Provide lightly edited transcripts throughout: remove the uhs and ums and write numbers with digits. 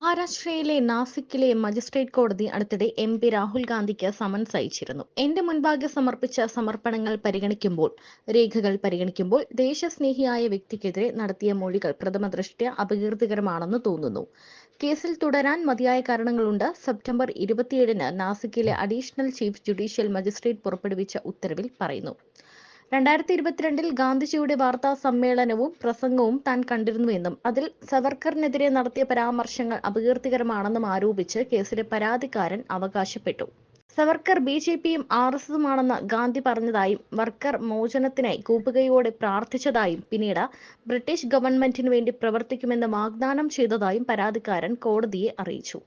മഹാരാഷ്ട്രയിലെ നാസിക്കിലെ മജിസ്ട്രേറ്റ് കോടതി അടുത്തിടെ രാഹുൽ ഗാന്ധിക്ക് സമൻസ് അയച്ചിരുന്നു. എന്റെ മുൻപാകെ സമർപ്പിച്ച രേഖകൾ പരിഗണിക്കുമ്പോൾ ദേശസ്നേഹിയായ വ്യക്തിക്കെതിരെ നടത്തിയ മൊഴികൾ പ്രഥമദൃഷ്ട്യാ അപകീർത്തികരമാണെന്ന് തോന്നുന്നു. കേസിൽ തുടരാൻ മതിയായ കാരണങ്ങളുണ്ട്. സെപ്റ്റംബർ 27-ന് നാസിക്കിലെ അഡീഷണൽ ചീഫ് ജുഡീഷ്യൽ മജിസ്ട്രേറ്റ് പുറപ്പെടുവിച്ച ഉത്തരവിൽ പറയുന്നു. 2022-ൽ ഗാന്ധിജിയുടെ വാർത്താ സമ്മേളനവും പ്രസംഗവും താൻ കണ്ടിരുന്നുവെന്നും അതിൽ സവർക്കറിനെതിരെ നടത്തിയ പരാമർശങ്ങൾ അപകീർത്തികരമാണെന്നും ആരോപിച്ച് കേസിലെ പരാതിക്കാരൻ അവകാശപ്പെട്ടു. സവർക്കർ ബിജെപിയും ആർഎസ്എസുമാണെന്ന് ഗാന്ധി പറഞ്ഞതായും വർക്കർ മോചനത്തിനായി കൂപ്പുകൈയോടെ പ്രാർത്ഥിച്ചതായും പിന്നീട് ബ്രിട്ടീഷ് ഗവൺമെന്റിനു വേണ്ടി പ്രവർത്തിക്കുമെന്ന് വാഗ്ദാനം ചെയ്തതായും പരാതിക്കാരൻ കോടതിയെ അറിയിച്ചു.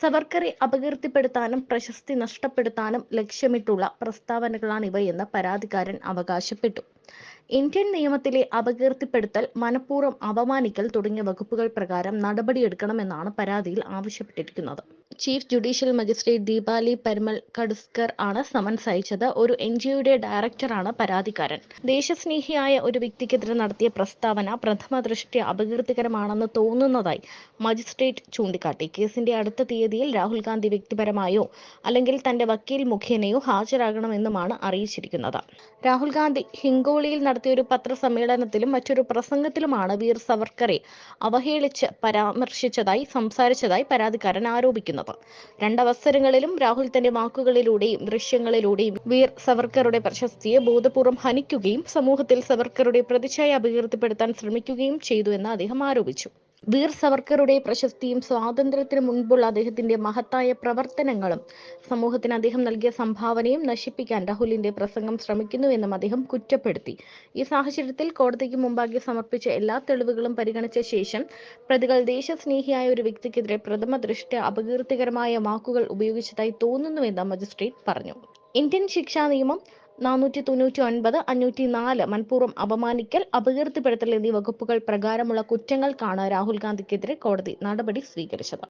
സവർക്കറെ അപകീർത്തിപ്പെടുത്താനും പ്രശസ്തി നഷ്ടപ്പെടുത്താനും ലക്ഷ്യമിട്ടുള്ള പ്രസ്താവനകളാണിവയെന്ന് പരാതിക്കാരൻ അവകാശപ്പെട്ടു. ഇന്ത്യൻ നിയമത്തിലെ അപകീർത്തിപ്പെടുത്തൽ, മനഃപൂർവ്വം അപമാനിക്കൽ തുടങ്ങിയ വകുപ്പുകൾ പ്രകാരം നടപടിയെടുക്കണമെന്നാണ് പരാതിയിൽ ആവശ്യപ്പെട്ടിരിക്കുന്നത്. Chief judicial magistrate Deepali Parimal കടുസ്കർ ആണ് സമൻസ് അയച്ചത്. ഒരു എൻജിഒയുടെ ഡയറക്ടറാണ് പരാതിക്കാരൻ. ദേശസ്നേഹിയായ ഒരു വ്യക്തിക്കെതിരെ നടത്തിയ പ്രസ്താവന പ്രഥമദൃഷ്ട്യാ അപകീർത്തികരമാണെന്ന് തോന്നുന്നതായി മജിസ്ട്രേറ്റ് ചൂണ്ടിക്കാട്ടി. കേസിന്റെ അടുത്ത തീയതിയിൽ രാഹുൽ ഗാന്ധി വ്യക്തിപരമായോ അല്ലെങ്കിൽ തന്റെ വക്കീൽ മുഖേനയോ ഹാജരാകണമെന്നുമാണ് അറിയിച്ചിരിക്കുന്നത്. രാഹുൽ ഗാന്ധി ഹിങ്കോളിയിൽ നടത്തിയ ഒരു പത്രസമ്മേളനത്തിലും മറ്റൊരു പ്രസംഗത്തിലുമാണ് വീർ സവർക്കറെ അവഹേളിച്ച് സംസാരിച്ചതായി പരാതിക്കാരൻ ആരോപിക്കുന്നത്. രണ്ടവസരങ്ങളിലും രാഹുൽ തന്റെ വാക്കുകളിലൂടെയും ദൃശ്യങ്ങളിലൂടെയും വീർ സവർക്കറുടെ പ്രശസ്തിയെ ബോധപൂർവം ഹനിക്കുകയും സമൂഹത്തിൽ സവർക്കറുടെ പ്രതിച്ഛായ അപകീർത്തിപ്പെടുത്താൻ ശ്രമിക്കുകയും ചെയ്തുവെന്ന് അദ്ദേഹം ആരോപിച്ചു. വീർ സവർക്കറുടെ പ്രശസ്തിയും സ്വാതന്ത്ര്യത്തിന് മുൻപുള്ള അദ്ദേഹത്തിന്റെ മഹത്തായ പ്രവർത്തനങ്ങളും സമൂഹത്തിന് അദ്ദേഹം നൽകിയ സംഭാവനയും നശിപ്പിക്കാൻ രാഹുലിന്റെ പ്രസംഗം ശ്രമിക്കുന്നുവെന്നും അദ്ദേഹം കുറ്റപ്പെടുത്തി. ഈ സാഹചര്യത്തിൽ കോടതിക്ക് മുമ്പാകെ സമർപ്പിച്ച എല്ലാ തെളിവുകളും പരിഗണിച്ച ശേഷം പ്രതികൾ ദേശസ്നേഹിയായ ഒരു വ്യക്തിക്കെതിരെ പ്രഥമദൃഷ്ട്യാ അപകീർത്തികരമായ വാക്കുകൾ ഉപയോഗിച്ചതായി തോന്നുന്നുവെന്ന് മജിസ്ട്രേറ്റ് പറഞ്ഞു. ഇന്ത്യൻ ശിക്ഷാ നിയമം 499, 504 മനഃപൂർവ്വം അപമാനിക്കൽ, അപകീർത്തിപ്പെടുത്തൽ എന്നീ വകുപ്പുകൾ പ്രകാരമുള്ള കുറ്റങ്ങൾക്കാണ് രാഹുൽ ഗാന്ധിക്കെതിരെ കോടതി നടപടി സ്വീകരിച്ചത്.